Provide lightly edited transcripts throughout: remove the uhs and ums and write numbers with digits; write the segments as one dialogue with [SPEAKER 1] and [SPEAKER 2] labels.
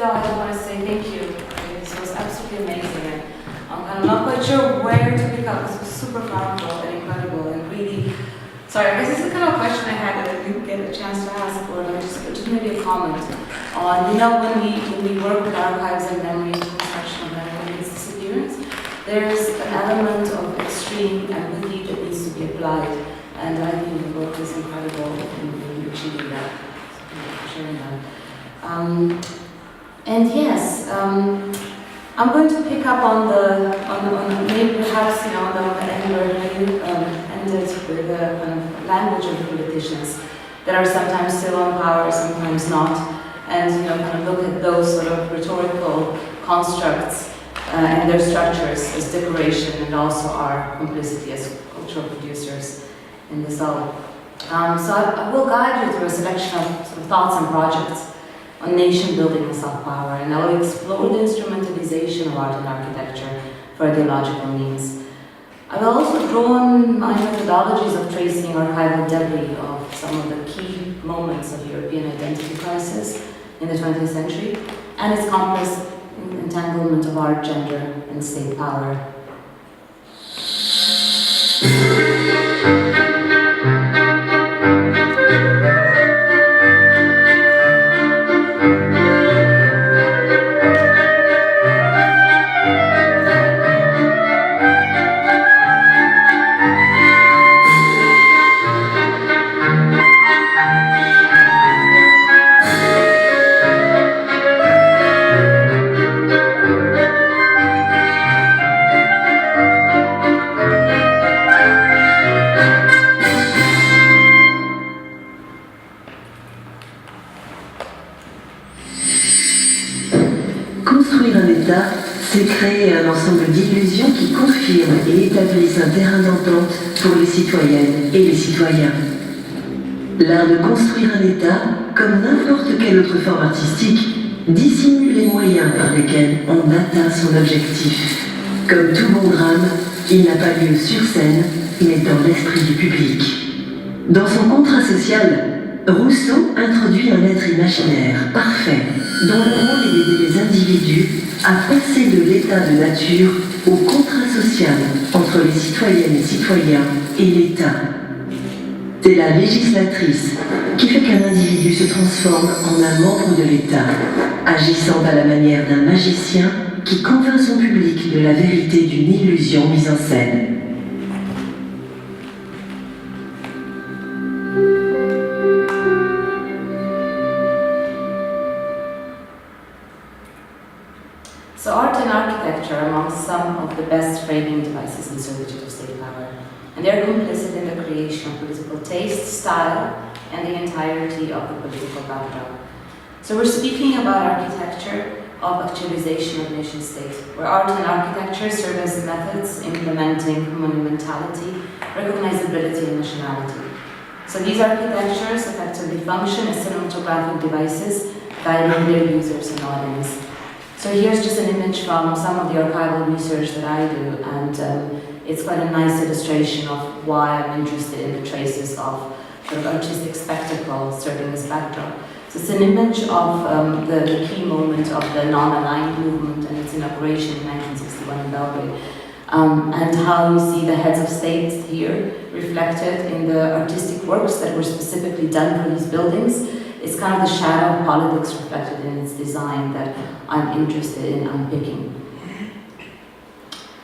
[SPEAKER 1] go, I just want to say thank you. This was absolutely amazing. I'm not quite sure where to pick up. This was super powerful and incredible and really... Sorry, I guess this is the kind of question I had that I didn't get a chance to ask, or just maybe a comment on, when we work with archives and memory reconstruction of memory and its disappearance, there's an element of extreme empathy that needs to be applied, and I think the book is incredible in achieving that. So thank you for sharing that. And yes, I'm going to pick up on maybe perhaps, on the end where you ended with the kind of language of the politicians that are sometimes still on power, sometimes not, and kind of look at those sort of rhetorical constructs and their structures as decoration and also our complicity as cultural producers in this all. So I will guide you through a selection of sort of thoughts and projects on nation building and soft power, and I will explore the instrumentalization of art and architecture for ideological means. I will also draw on my methodologies of tracing archival debris of some of the key moments of European identity crisis in the 20th century, and its complex entanglement of art, gender, and state power.
[SPEAKER 2] C'est créer un ensemble d'illusions qui confirment et établissent un terrain d'entente pour les citoyennes et les citoyens. L'art de construire un État, comme n'importe quelle autre forme artistique, dissimule les moyens par lesquels on atteint son objectif. Comme tout bon drame, il n'a pas lieu sur scène, mais dans l'esprit du public. Dans son contrat social, Rousseau introduit un être imaginaire, parfait, dont le rôle est d'aider les individus à passer de l'état de nature au contrat social entre les citoyennes et citoyens et l'État. C'est la législatrice qui fait qu'un individu se transforme en un membre de l'État, agissant à la manière d'un magicien qui convainc son public de la vérité d'une illusion mise en scène.
[SPEAKER 1] So art and architecture are among some of the best framing devices in servitude of state power, and they are complicit in the creation of political taste, style, and the entirety of the political backdrop. So we're speaking about architecture of actualization of nation-state, where art and architecture serve as methods implementing monumentality, recognizability, and nationality. So these architectures effectively function as cinematographic devices, guiding their users and audience. So here's just an image from some of the archival research that I do, and it's quite a nice illustration of why I'm interested in the traces of sort of artistic spectacle serving as backdrop. So it's an image of the key moment of the non-aligned movement and its inauguration in 1961 in Belgrade, and how you see the heads of states here reflected in the artistic works that were specifically done for these buildings. It's kind of the shadow of politics reflected in its design that I'm interested in unpicking.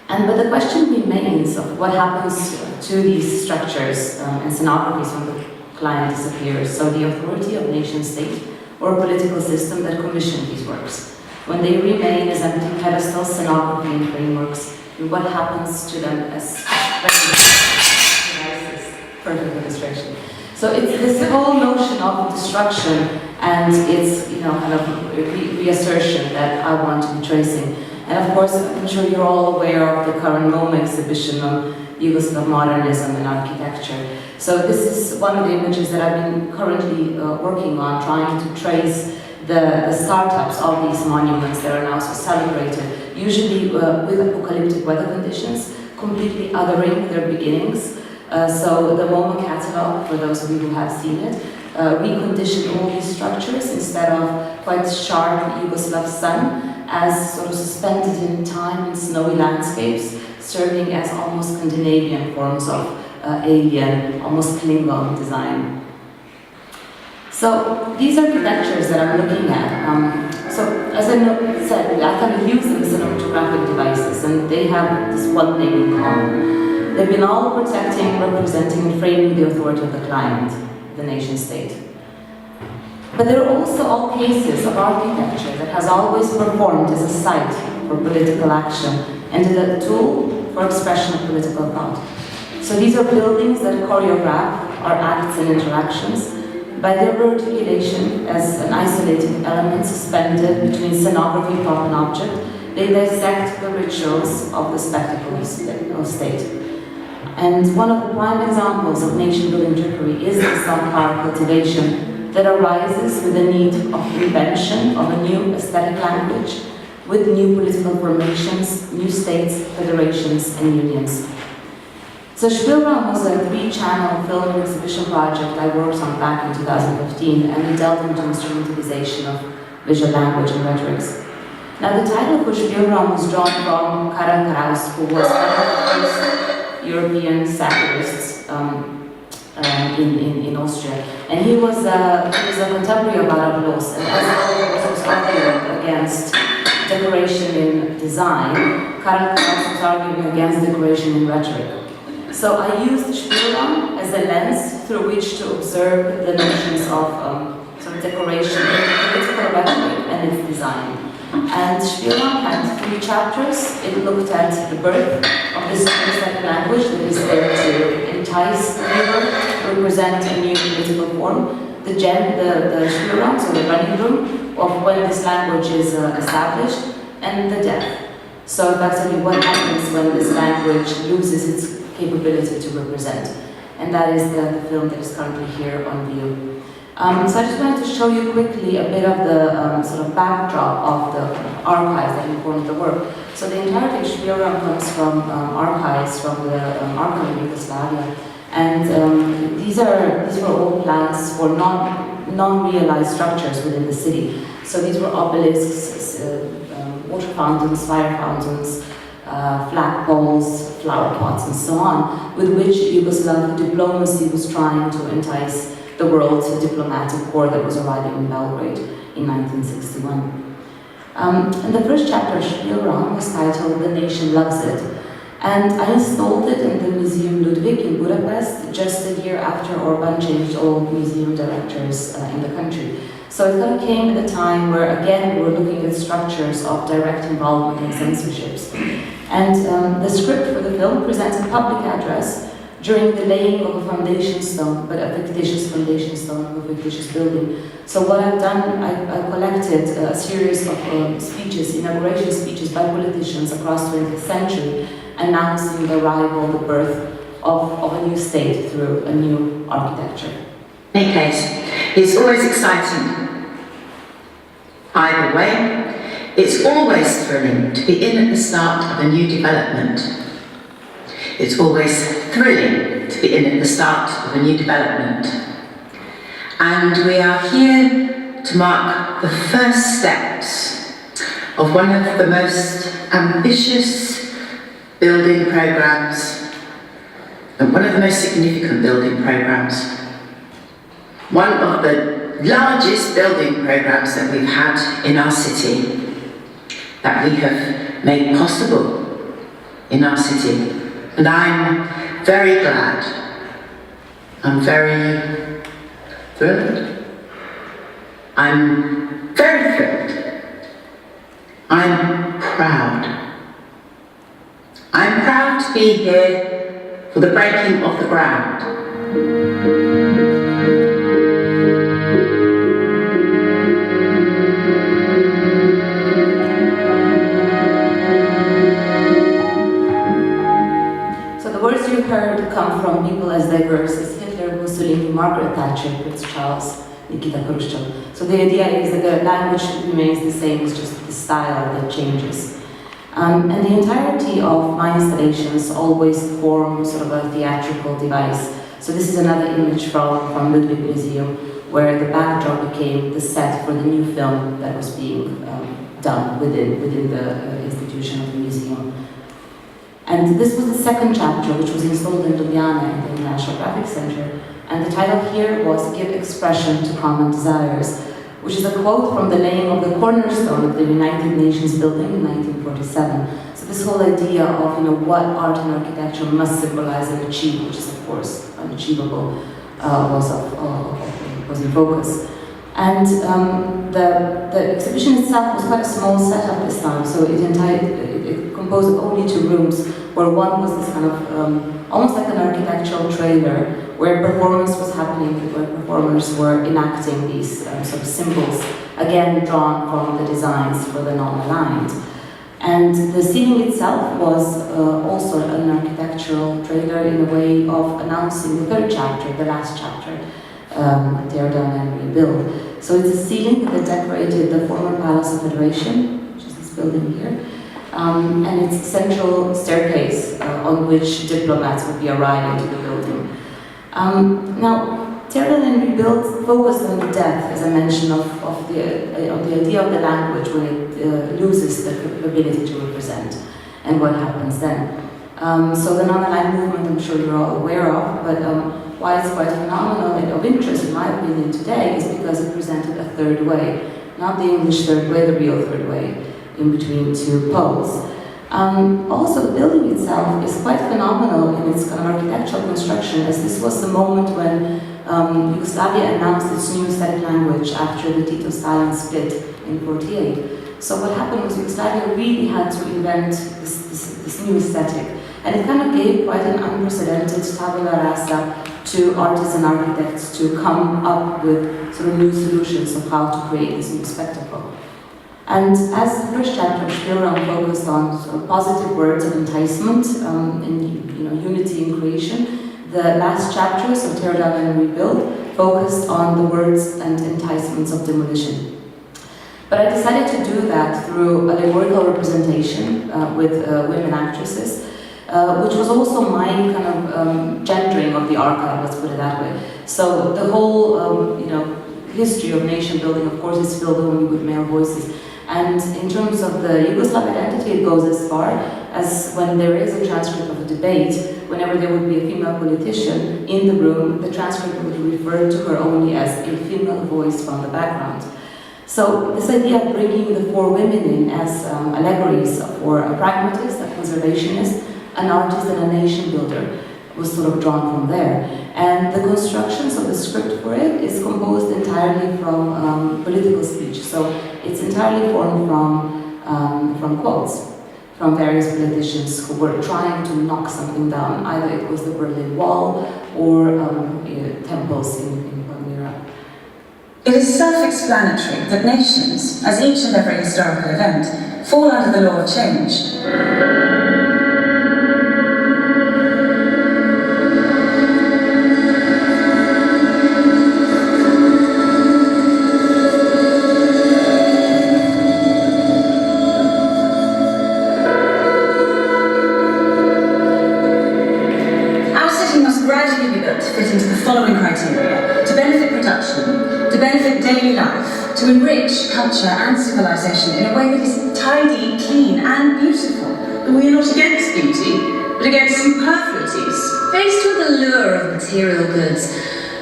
[SPEAKER 1] But the question remains of what happens to these structures and scenographies when the client disappears. So the authority of nation-state or political system that commissioned these works, when they remain as empty pedestals, scenography, and frameworks, and what happens to them as devices. Perfect illustration. So it's this whole notion of destruction and its, kind of reassertion that I want to be tracing. And of course, I'm sure you're all aware of the current MoMA exhibition on Yugoslav modernism and architecture. So this is one of the images that I've been currently working on, trying to trace the startups of these monuments that are now so celebrated, usually with apocalyptic weather conditions, completely othering their beginnings. So the MoMA catalog, for those of you who have seen it, reconditioned all these structures instead of quite sharp Yugoslav sun as sort of suspended in time in snowy landscapes, serving as almost Scandinavian forms of alien, almost Klingon design. So these architectures that I'm looking at, so as I said, I kind of use them as cinematographic devices, and they have this one thing in common. They've been all protecting, representing, and framing the authority of the client, the nation state. But there are also all cases of architecture that has always performed as a site for political action and as a tool for expression of political thought. So these are buildings that choreograph our acts and interactions. By their articulation as an isolated element suspended between scenography, prop, and object, they dissect the rituals of the spectacle of state. And one of the prime examples of nation-building trickery is the self-power cultivation that arises with the need of invention of a new aesthetic language, with new political formations, new states, federations, and unions. So Spielraum was a 3-channel film exhibition project I worked on back in 2015, and it delved into instrumentalization of visual language and rhetorics. Now the title for Spielraum was drawn from Karel Kraus, who was one of the first European satirists in Austria. And he was a contemporary of Arablos, and as he was arguing against decoration in design, Karel Kraus was arguing against decoration in rhetoric. So I used Spielraum as a lens through which to observe the notions of sort of decoration in political rhetoric and its design. And Spielraum had 3 chapters. It looked at the birth of this aesthetic language that is there to entice the viewer, to represent a new political form. The Spielraum, so the running room of when this language is established, and the death. So effectively what happens when this language loses its capability to represent. And that is the film that is currently here on view. So I just wanted to show you quickly a bit of the sort of backdrop of the archives that informed the work. So the entirety of Spielraum comes from archives from the archive of Yugoslavia. And these were all plans for non-realized structures within the city. So these were obelisks, water fountains, fire fountains, flagpoles, flower pots, and so on, with which Yugoslav diplomacy was trying to entice the world to a diplomatic corps that was arriving in Belgrade in 1961. And the first chapter of Spielraum was titled "The Nation Loves It," and I installed it in the Museum Ludwig in Budapest just a year after Orban changed all museum directors in the country. So it kind of came at a time where, again, we were looking at structures of direct involvement in censorships. And the script for the film presents a public address during the laying of a foundation stone, but a fictitious foundation stone of a fictitious building. So what I've done, I collected a series of speeches, inauguration speeches by politicians across the 20th century, announcing the arrival, the birth of a new state through a new architecture.
[SPEAKER 3] In any case, it's always exciting. Either way, it's always thrilling to be in at the start of a new development. It's always thrilling to be in at the start of a new development. And we are here to mark the first steps of one of the most ambitious building programs, and one of the most significant building programs. One of the largest building programs that we've had in our city, that we have made possible in our city. And I'm very glad, I'm very thrilled, I'm very thrilled, I'm proud. I'm proud to be here for the breaking of the ground.
[SPEAKER 1] Heard come from people as diverse as Hitler, Mussolini, Margaret Thatcher, Prince Charles, Nikita Khrushchev. So the idea is that the language remains the same, it's just the style that changes. And the entirety of my installations always form sort of a theatrical device. So this is another image from Ludwig Museum, where the backdrop became the set for the new film that was being done within the institution of the museum. And this was the second chapter, which was installed in Ljubljana in the International Graphic Center. And the title here was Give Expression to Common Desires, which is a quote from the laying of the cornerstone of the United Nations building in 1947. So this whole idea of what art and architecture must symbolize and achieve, which is of course unachievable, was in focus. And the exhibition itself was quite a small setup this time, so it composed of only 2 rooms, where one was this kind of almost like an architectural trailer, where performance was happening, where performers were enacting these sort of symbols, again drawn from the designs for the non-aligned. And the ceiling itself was also an architectural trailer in a way of announcing the 3rd chapter, the last chapter, Tear Down and Rebuild. So it's a ceiling that decorated the former Palace of Federation, which is this building here, and it's a central staircase on which diplomats would be arriving to the building. Now, Tear Down and Rebuild focused on the death, as I mentioned, of the idea of the language when it loses the ability to represent, and what happens then. So the non-aligned movement, I'm sure you're all aware of, but why it's quite phenomenal and of interest, in my opinion, today is because it presented a 3rd way, not the English 3rd way, the real 3rd way, in between 2 poles. Also, the building itself is quite phenomenal in its kind of architectural construction, as this was the moment when Yugoslavia announced its new aesthetic language after the Tito-Stalin split in '48. So what happened was Yugoslavia really had to invent this new aesthetic, and it kind of gave quite an unprecedented tabula rasa to artists and architects to come up with sort of new solutions of how to create this new spectacle. And as the first chapter, Spielraum focused on sort of positive words of enticement and unity in creation, the last chapter, so Tear Down and Rebuild, focused on the words and enticements of demolition. But I decided to do that through allegorical representation with women actresses, which was also my kind of gendering of the archive, let's put it that way. So the whole history of nation building, of course, is filled only with male voices. And in terms of the Yugoslav identity, it goes as far as when there is a transcript of a debate, whenever there would be a female politician in the room, the transcript would refer to her only as a female voice from the background. So this idea of bringing the 4 women in as allegories for a pragmatist, a conservationist, an artist, and a nation builder was sort of drawn from there. And the constructions of the script for it is composed entirely from political speech. So it's entirely formed from quotes from various politicians who were trying to knock something down. Either it was the Berlin Wall or temples in Palmyra.
[SPEAKER 4] It is self-explanatory that nations, as each and every historical event, fall under the law of change. Following criteria: to benefit production, to benefit daily life, to enrich culture and civilization in a way that is tidy, clean and beautiful.
[SPEAKER 5] We are not against beauty, but against superfluities.
[SPEAKER 6] Faced with the lure of material goods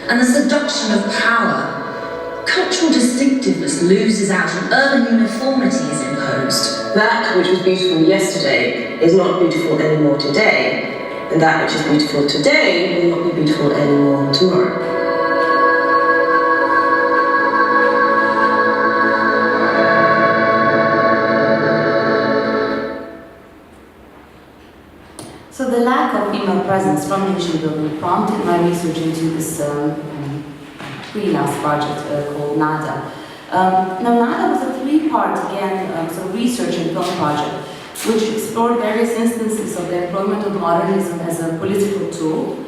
[SPEAKER 6] and the seduction of power, cultural distinctiveness loses out and urban uniformity is imposed.
[SPEAKER 5] That which was beautiful yesterday is not beautiful anymore today. And that which is beautiful today will not be beautiful anymore tomorrow.
[SPEAKER 1] So the lack of female presence from nation building prompted my research into this freelance project called Nada. Now Nada was a 3-part, again, sort of research and film project, which explored various instances of the employment of modernism as a political tool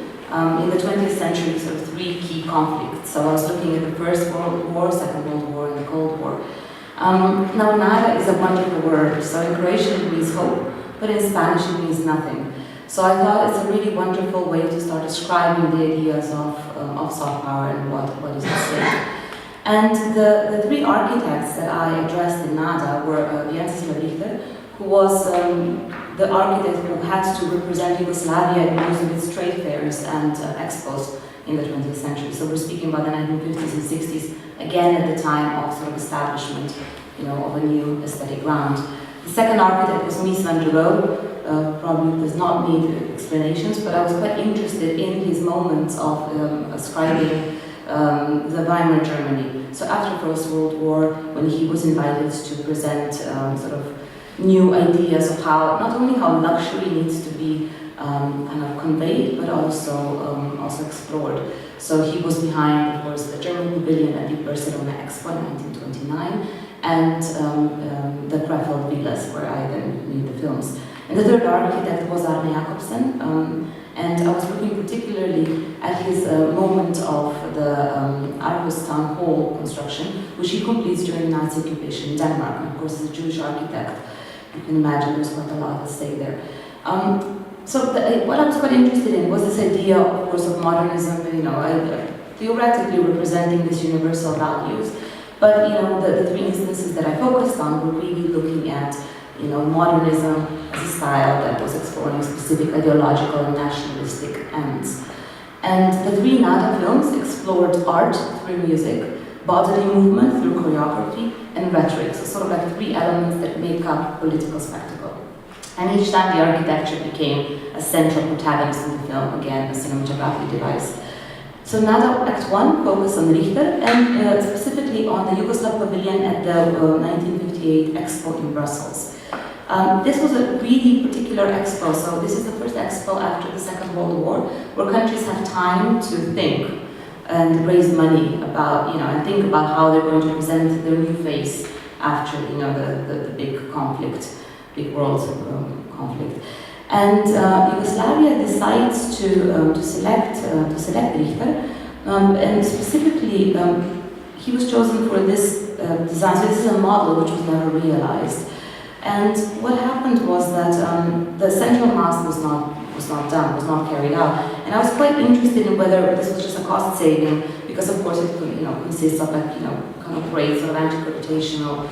[SPEAKER 1] in the 20th century, sort of 3 key conflicts. So I was looking at the First World War, Second World War, and the Cold War. Now, nada is a wonderful word. So in Croatian it means hope, but in Spanish it means nothing. So I thought it's a really wonderful way to start describing the ideas of soft power and what is at stake. And the three architects that I addressed in NADA were Venice Biennial, who was the architect who had to represent Yugoslavia in most of its trade fairs and expos in the 20th century. So we're speaking about the 1950s and 60s, again at the time of sort of establishment, of a new aesthetic ground. The second architect was Mies van der Rohe. Probably does not need explanations, but I was quite interested in his moments of ascribing the Weimar Germany. So after the First World War, when he was invited to present sort of new ideas of how, not only how luxury needs to be kind of conveyed, but also explored. So he was behind, of course, the German Pavilion at the Barcelona Expo in 1929, and the Krefeld Villas, where I then made the films. And the third architect was Arne Jacobsen, and I was looking particularly at his moment of the Aarhus Town Hall construction, which he completes during Nazi occupation in Denmark. And of course, as a Jewish architect, you can imagine there's quite a lot at stake there. So what I was quite interested in was this idea, of course, of modernism, theoretically representing these universal values. But the three instances that I focused on were really looking at modernism as a style that was exploring specific ideological and nationalistic ends. And the three NADA films explored art through music, bodily movement through choreography, and rhetoric, so sort of like three elements that make up political spectacle. And each time the architecture became a central protagonist in the film, again, a cinematographic device. So NADA Act 1 focused on Richter, and specifically on the Yugoslav Pavilion at the 1958 Expo in Brussels. This was a really particular expo, so this is the first expo after the Second World War, where countries have time to think and raise money about, and think about how they're going to present their new face after, the big conflict, big world conflict. And Yugoslavia decides to select Richter, and specifically he was chosen for this design. So this is a model which was never realized. And what happened was that the central mast was not done, was not carried out. And I was quite interested in whether this was just a cost saving, because of course it consists of kind of great sort of anti-gravitational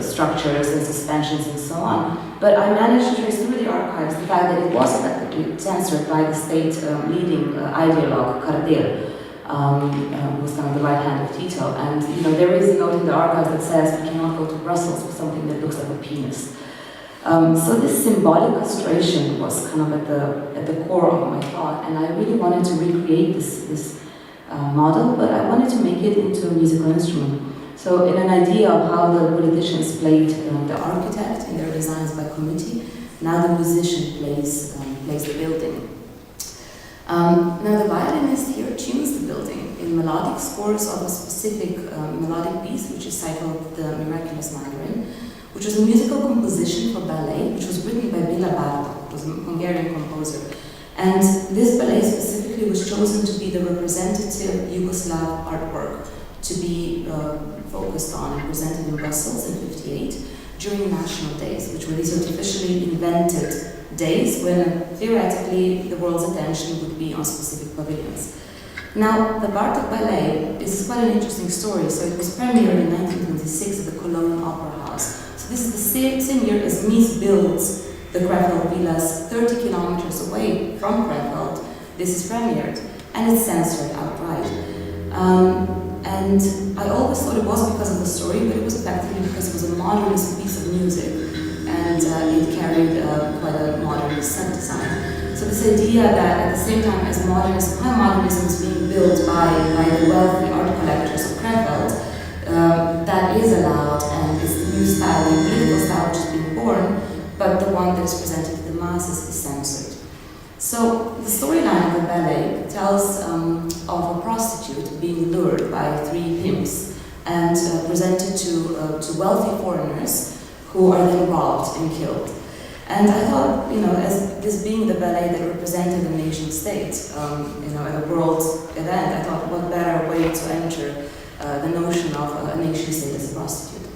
[SPEAKER 1] structures and suspensions and so on. But I managed to trace through the archives the fact that it was effectively censored by the state leading ideologue, Kardel, who was kind of the right hand of Tito. And there is a note in the archives that says we cannot go to Brussels with something that looks like a penis. So this symbolic castration was kind of at the core of my thought, and I really wanted to recreate this model, but I wanted to make it into a musical instrument. So in an idea of how the politicians played the architect in their designs by committee, now the musician plays the building. Now the violinist here tunes the building in melodic scores of a specific melodic piece, which is titled The Miraculous Migraine, which was a musical composition for ballet, which was written by Béla Bartók, who was a Hungarian composer. And this ballet specifically was chosen to be the representative Yugoslav artwork to be focused on and presented in Brussels in '58 during national days, which were these artificially invented days when theoretically the world's attention would be on specific pavilions. Now, the Bartók Ballet is quite an interesting story. So it was premiered in 1926 at the Cologne Opera House. So this is the same year as Mies builds the Krefeld Villas 30 kilometers away from Krefeld. This is premiered, and it's censored outright. And I always thought it was because of the story, but it was effectively because it was a modernist piece of music, and it carried quite a modernist set design. So this idea that at the same time as modernism, high modernism is being built by the wealthy art collectors of Krefeld, that is allowed, and it's the new style, the political style which is being born, but the one that is presented to the masses is censored. So the storyline of the ballet tells of a prostitute being lured by three pimps and presented to wealthy foreigners who are then robbed and killed. And I thought, as this being the ballet that represented a nation state, at a world event, I thought what better way to enter the notion of a nation state as a prostitute.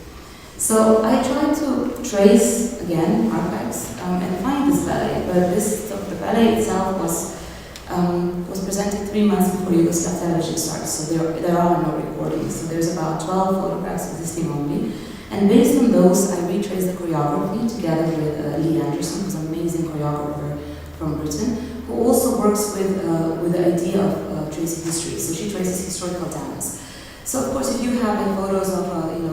[SPEAKER 1] So I tried to trace again, archives, and find this ballet. But the ballet itself was presented 3 months before Yugoslav television started, so there are no recordings. So there's about 12 photographs existing only. And based on those, I retraced the choreography together with Lee Anderson, who's an amazing choreographer from Britain, who also works with the idea of tracing history. So she traces historical dance. So of course, if you have photos of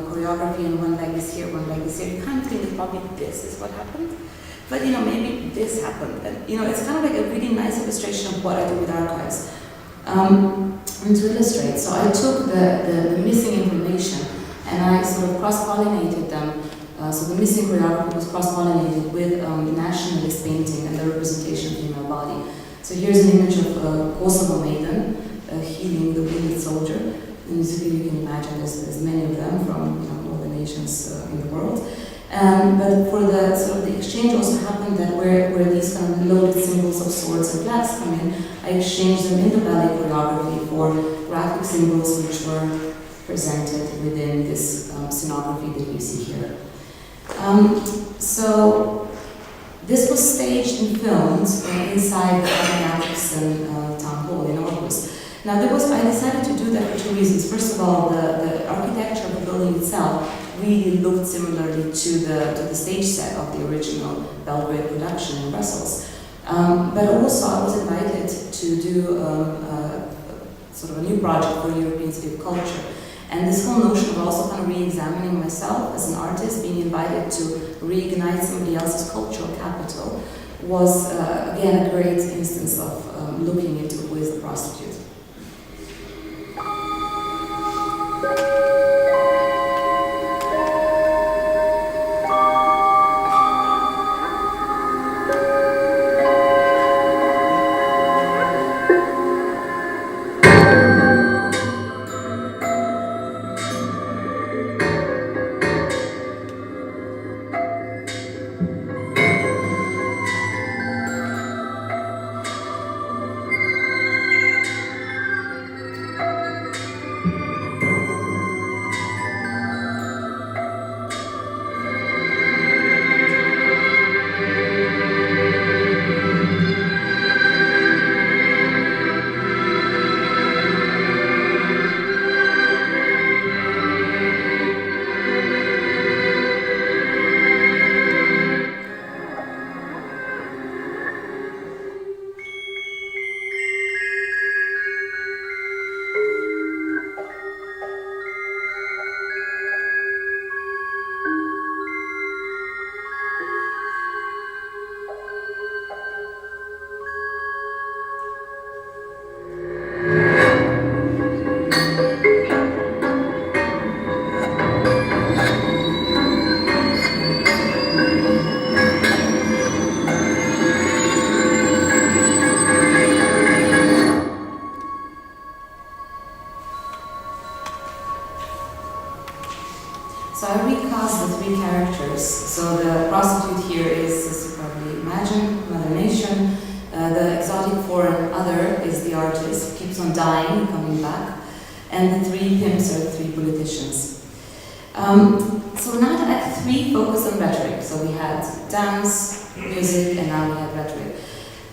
[SPEAKER 1] choreography and one like this here, one like this here, you kind of think that probably this is what happened. But maybe this happened. And it's kind of like a really nice illustration of what I do with archives. And to illustrate, so I took the missing information and I sort of cross-pollinated them. So the missing choreography was cross-pollinated with the nationalist painting and the representation of the female body. So here's an image of a Kosovo maiden healing the wounded soldier. And you can imagine there's many of them from all the nations in the world. But for the sort of the exchange also happened that where these kind of loaded symbols of swords and flags come in, I exchanged them in the ballet choreography for graphic symbols which were presented within this scenography that you see here. So this was staged and filmed inside the Atkinson Town Hall in Aarhus. Now I decided to do that for 2 reasons. First of all, the architecture of the building itself really looked similarly to the stage set of the original Belgrade production in Brussels. But also I was invited to do sort of a new project for European City of Culture. And this whole notion of also kind of re-examining myself as an artist, being invited to reignite somebody else's cultural capital, was again a great instance of looking into who is the prostitute. So I recast the 3 characters. So the prostitute here is, as you probably imagine, Mother Nation. The exotic foreign other is the artist, who keeps on dying, coming back. And the 3 pimps are the 3 politicians. So now Act 3 focused on rhetoric. So we had dance, music, and now we had rhetoric.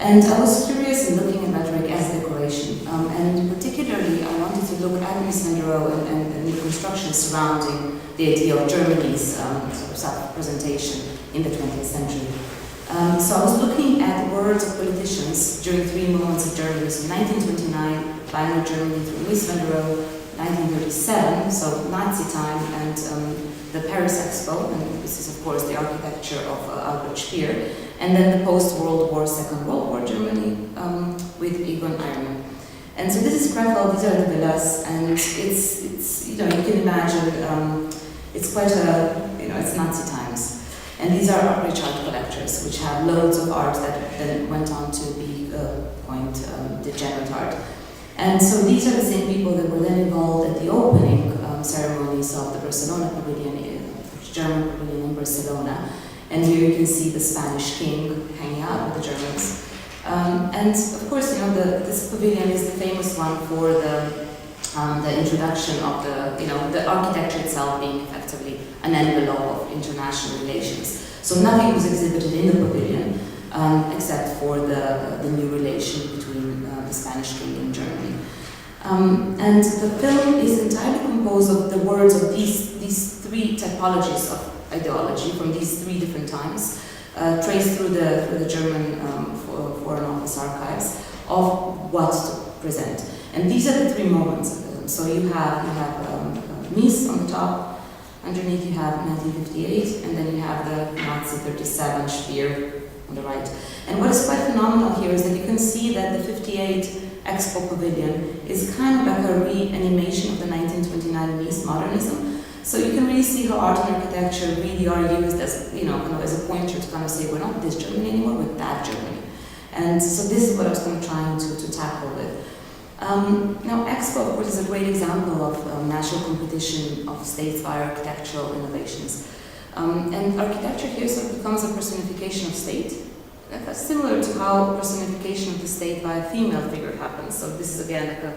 [SPEAKER 1] And I was curious in looking at rhetoric as decoration. And particularly, I wanted to look at Mies van der Rohe and the construction surrounding the idea of Germany's sort of self-representation in the 20th century. So I was looking at the words of politicians during 3 moments of Germany. So 1929, Weimar Germany through Mies van der Rohe, 1937, so Nazi time, and the Paris Expo, and this is of course the architecture of Albert Speer, and then the post-World War, Second World War Germany with Egon Ehrmann. And so this is Krefeld, these are the villas, and it's you can imagine, it's quite a, it's Nazi times. And these are rich art collectors, which have loads of art that then went on to be quite degenerate art. And so these are the same people that were then involved at the opening ceremonies of the Barcelona Pavilion, German Pavilion in Barcelona. And here you can see the Spanish king hanging out with the Germans. And of course, this pavilion is the famous one for the introduction of the architecture itself being effectively an envelope of international relations. So nothing was exhibited in the pavilion except for the new relation between the Spanish king and Germany. And the film is entirely composed of the words of these three typologies of ideology from these three different times, traced through the German Foreign Office archives of what to present. And these are the three moments. So you have Mies on the top, underneath you have 1958, and then you have the Nazi 37 Spear on the right. And what is quite phenomenal here is that you can see that the 58 Expo Pavilion is kind of like a reanimation of the 1929 Mies modernism. So you can really see how art and architecture really are used as, kind of as a pointer to kind of say, we're not this Germany anymore, we're that Germany. And so this is what I was kind of trying to tackle with. Now, Expo, of course, is a great example of national competition of states via architectural innovations. And architecture here sort of becomes a personification of state, similar to how personification of the state by a female figure happens. So this is again like a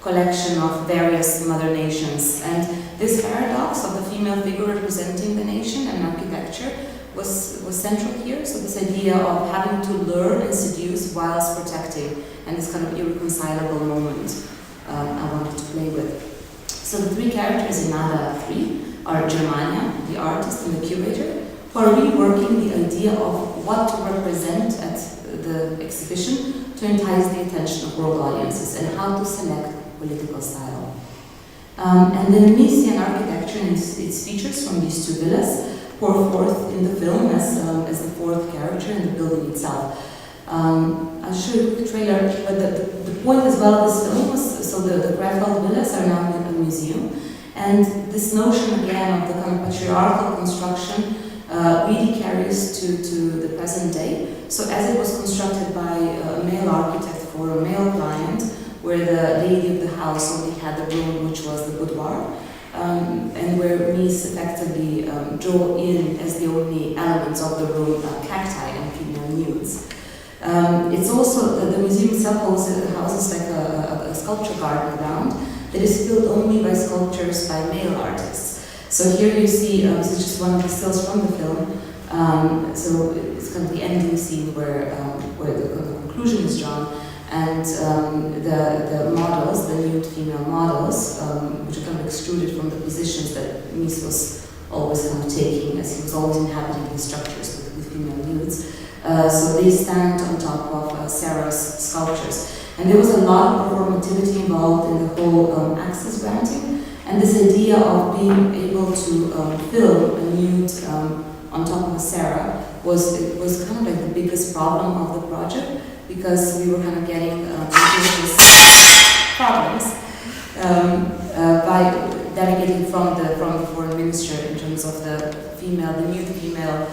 [SPEAKER 1] collection of various mother nations. And this paradox of the female figure representing the nation and architecture was central here. So this idea of having to lure and seduce whilst protecting, and this kind of irreconcilable moment I wanted to play with. So the three characters in Nada 3 are Germania, the artist and the curator, who are reworking the idea of what to represent at the exhibition to entice the attention of world audiences and how to select political style. And the Venetian architecture and its features from these two villas pour forth in the film as the fourth character in the building itself. I'll show you the trailer, but the point as well of this film was, so the Grafeld villas are now in a museum, and this notion again of the kind of patriarchal construction really carries to the present day. So as it was constructed by a male architect for a male client, where the lady of the house only had the room which was the boudoir, and where Mies effectively drew in as the only elements of the room cacti and female nudes. It's also, the museum itself houses like a sculpture garden around that is filled only by sculptures by male artists. So here you see, this is just one of the stills from the film, so it's kind of the ending scene where the conclusion is drawn, and the models, the nude female models, which are kind of extruded from the positions that Mies was always kind of taking, as he was always inhabiting these structures with female nudes. So they stand on top of Sarah's sculptures. And there was a lot of performativity involved in the whole access granting. And this idea of being able to film a nude on top of a Sarah was kind of like the biggest problem of the project, because we were kind of getting problems by delegating from the foreign minister in terms of the nude female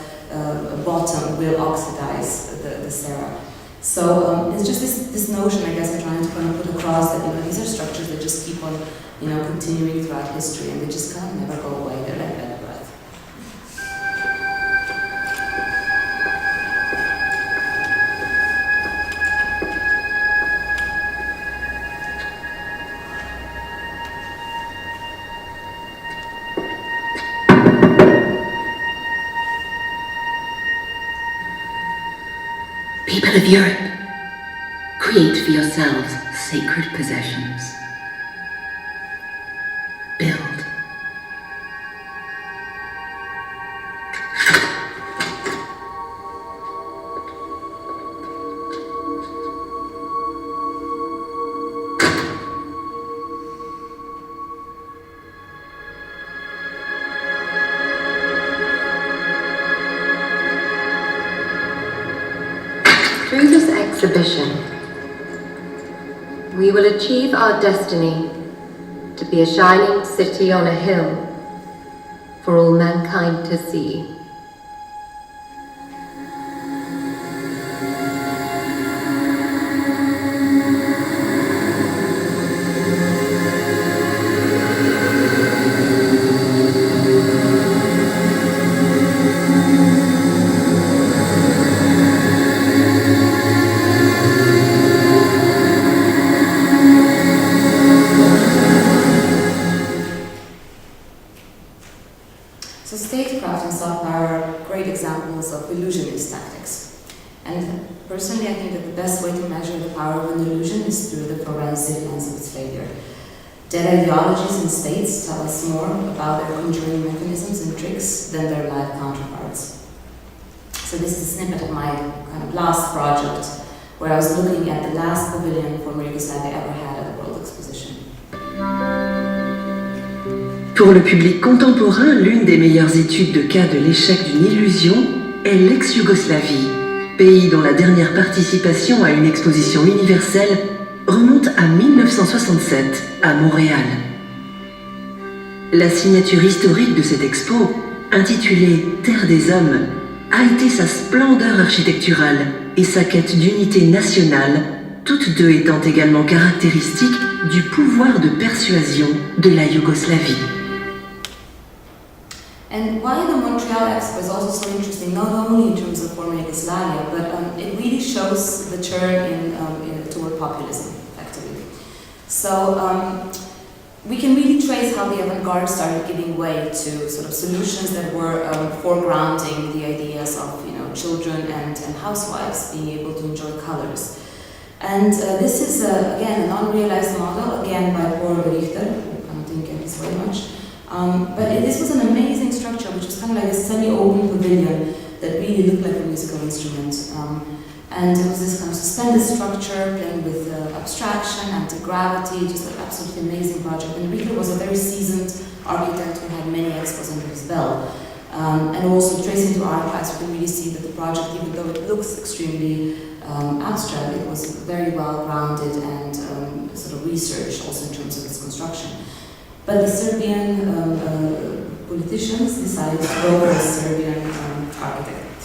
[SPEAKER 1] bottom will oxidize the Sarah. So it's just this notion, I guess, I'm trying to kind of put across that these are structures that just keep on continuing throughout history, and they just kind of never go away. They're like that breath.
[SPEAKER 3] People of Europe, create for yourselves sacred possessions. Build.
[SPEAKER 7] Through this exhibition, we will achieve our destiny to be a shining city on a hill for all mankind to see.
[SPEAKER 1] So statecraft and soft power are great examples of illusionist tactics. And personally, I think that the best way to measure the power of an illusion is through the forensic lens of its failure. Dead ideologies and states tell us more about their conjuring mechanisms and tricks than their live counterparts. So this is a snippet of my kind of last project, where I was looking at the last pavilion former Yugoslavia ever had at the World Exposition.
[SPEAKER 2] Pour le public contemporain, l'une des meilleures études de cas de l'échec d'une illusion est l'ex-Yougoslavie, pays dont la dernière participation à une exposition universelle remonte à 1967 à Montréal. La signature historique de cette expo, intitulée Terre des Hommes, a été sa splendeur architecturale et sa quête d'unité nationale, toutes deux étant également caractéristiques du pouvoir de persuasion de la Yougoslavie.
[SPEAKER 1] And why the Montreal Expo is also so interesting, not only in terms of former Yugoslavia, but it really shows the turn toward populism, effectively. So we can really trace how the avant-garde started giving way to sort of solutions that were foregrounding the ideas of children and housewives being able to enjoy colors. And this is again an unrealized model, again by Paul Richter, I don't think it's very much. This was an amazing structure, which was kind of like a semi-open pavilion that really looked like a musical instrument. And it was this kind of suspended structure, playing with abstraction, anti-gravity, just an absolutely amazing project. And Richter was a very seasoned architect who had many expos under his belt. And also tracing to archives, we can really see that the project, even though it looks extremely abstract, it was very well-grounded and sort of researched also in terms of its construction. But the Serbian politicians decided to go for a Serbian architect.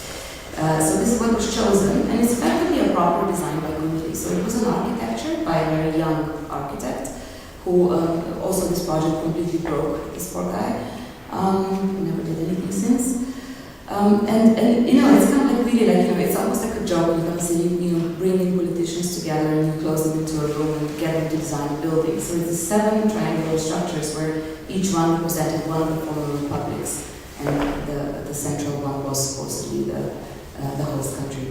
[SPEAKER 1] So this is what was chosen, and it's effectively a proper design by Gundry. So it was an architecture by a very young architect, who also this project completely broke, this poor guy. Never did anything since. And it's kind of like really like, it's almost like a job when you come and say, bringing politicians together and you close them into a room and get them to design a building. So it's 7 triangular structures where each one represented one of the former republics, and the central one was supposed to be the host country.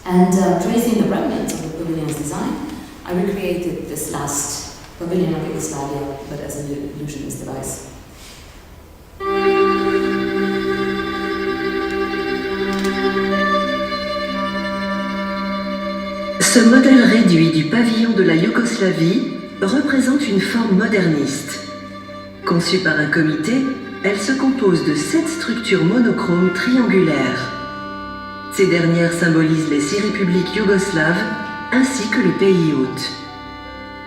[SPEAKER 1] And tracing the remnants of the pavilion's design, I recreated this last pavilion of Yugoslavia, but as an illusionist device.
[SPEAKER 2] Ce modèle réduit du pavillon de la Yougoslavie représente une forme moderniste. Conçue par un comité, elle se compose de 7 structures monochromes triangulaires. Ces dernières symbolisent les 6 républiques yougoslaves ainsi que le pays hôte.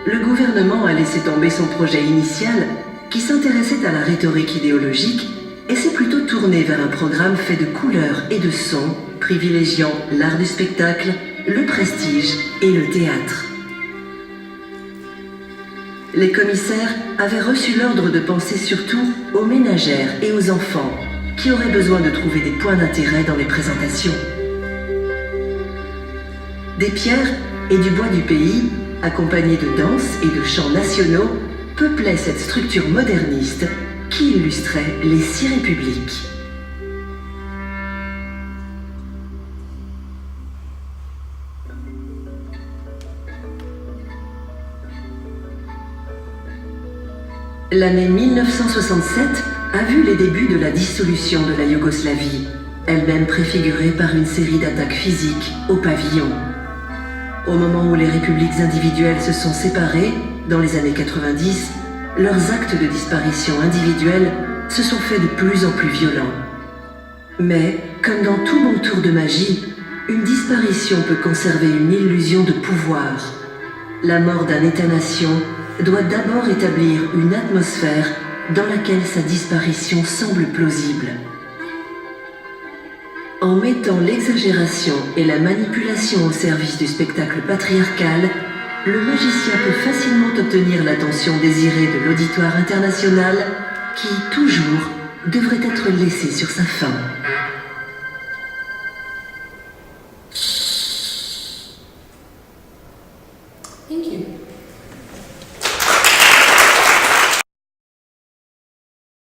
[SPEAKER 2] Le gouvernement a laissé tomber son projet initial qui s'intéressait à la rhétorique idéologique et s'est plutôt tourné vers un programme fait de couleurs et de sons, privilégiant l'art du spectacle, le prestige et le théâtre. Les commissaires avaient reçu l'ordre de penser surtout aux ménagères et aux enfants qui auraient besoin de trouver des points d'intérêt dans les présentations. Des pierres et du bois du pays, accompagnés de danses et de chants nationaux, peuplaient cette structure moderniste qui illustrait les 6 républiques. L'année 1967 a vu les débuts de la dissolution de la Yougoslavie, elle-même préfigurée par une série d'attaques physiques au pavillon. Au moment où les républiques individuelles se sont séparées, dans les années 90, leurs actes de disparition individuelle se sont faits de plus en plus violents. Mais, comme dans tout bon tour de magie, une disparition peut conserver une illusion de pouvoir. La mort d'un État-nation doit d'abord établir une atmosphère dans laquelle sa disparition semble plausible. En mettant l'exagération et la manipulation au service du spectacle patriarcal, le magicien peut facilement obtenir l'attention désirée de l'auditoire international qui, toujours, devrait être laissé sur sa faim.